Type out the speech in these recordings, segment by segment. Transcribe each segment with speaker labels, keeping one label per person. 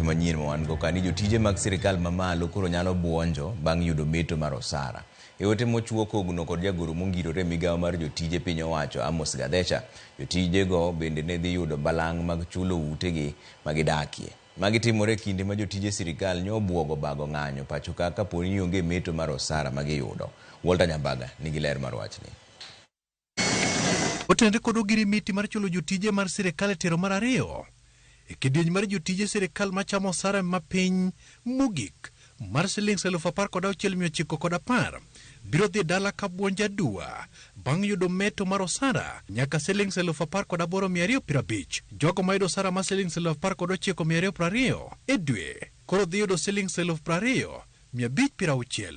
Speaker 1: weche manyien wan go kani jotije mag sirkal mamalo koro nyalo buonjo bang' yudo meto mar osara. E ote mochuo kogno kod jagoro mongirore migawo mar jotije piny owacho Amos Gadecha, jotije go bende ne dhi yudo balang' mag chulo utegi ma gidakie. Magi timore kinde ma jotije sirkal nyobuogo bago ng'anyo pacho kaka poni onge meto mar osara ma giyudo. Walter Nyambaga nigi ler mar wachni.
Speaker 2: Otende kod ogirimiti mar chulo jotije mar sirkal tero mar ariyo. E kidieny mar jotije sirkal machamo osara mapiny mogik mar Sh16,910 biro dhi dala ka buonjo adua bang' yudo meto mar osara nyaka Sh18,250. Jogo ma yudo osara ma Sh19,220 e dwe koro dhi yudo Sh20,560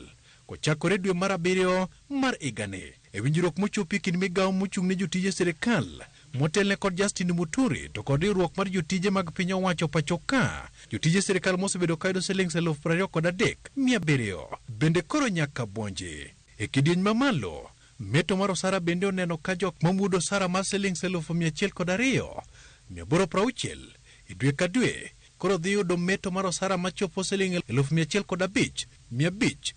Speaker 2: kochakore dwe mar abiriyo mar higani. E winjruok mochopi kind migawo mochung' ne jotije sirkal motelne kod Justin Muturi to kod riwruok mar jotije mag piny owacho pacho ka, jotije sirkal mosebedo ka yudo Sh23,700 bende koro nyaka buonji. E kidieny mamalo, meto mar osara bende oneno ka jok mamudo osara mar Sh102,860 e dwe ka dwe koro dhi yudo meto mar osara machopo Sh105,570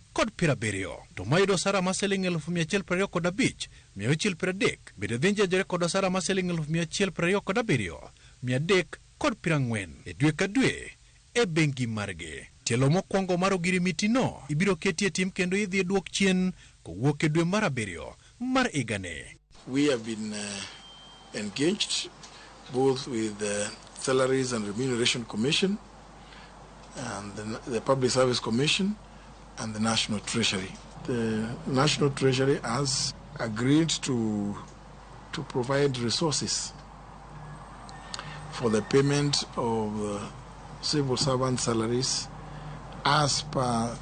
Speaker 2: to mayudo osara ma Sh125,630 bende dhi njajore kod osara ma Sh127,340 e dwe ka dwe e bengi margi. Tielo mokwongo mar ogirimiti no ibiro ketie tim kendo idhi duok chien kowuok e dwe mar abiriyo mar higani.
Speaker 3: We have been engaged both with the Salaries and Remuneration Commission and the Public Service Commission and the National Treasury. The National Treasury has agreed to provide resources for the payment of civil servant salaries as per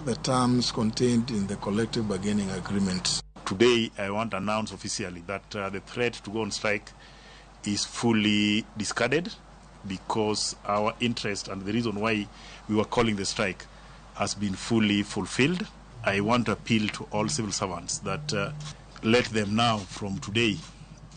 Speaker 3: the terms contained in the collective bargaining agreement.
Speaker 4: Today, I want to announce officially that the threat to go on strike is fully discarded because our interest and the reason why we were calling the strike has been fully fulfilled. I want to appeal to all civil servants that let them now from today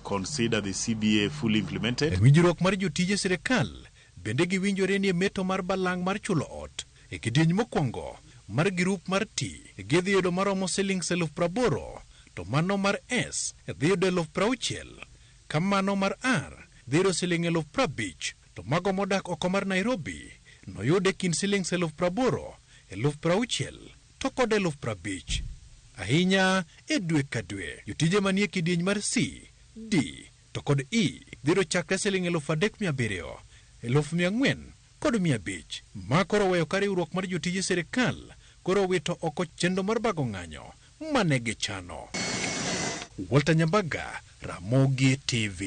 Speaker 4: consider the CBA fully implemented.
Speaker 2: Winjruok mar jotije sirkal bende giwinjore ni meto mar balang' mar chulo ot e kidieny mokwongo mar girup mar T gidhi yudo maromo Sh80,000 to mano mar S dhi yudo Sh60,000 kamano mar R dhi yudo Sh50,000 to mago modak oko mar Nairobi noyude kind Sh80,000, Sh60,000 to kod Sh50,000 ahinya e dwe ka dwe. Jotije manie kidieny mar C, D to kod E dhi yudo chakre Sh3,700, Sh400 kod 500 ma koro weyo ka riwruok mar jotije sirkal koro wito oko chenro mar bago ng'anyo mane gichano. Walter Nyambaga, Ramogi TV.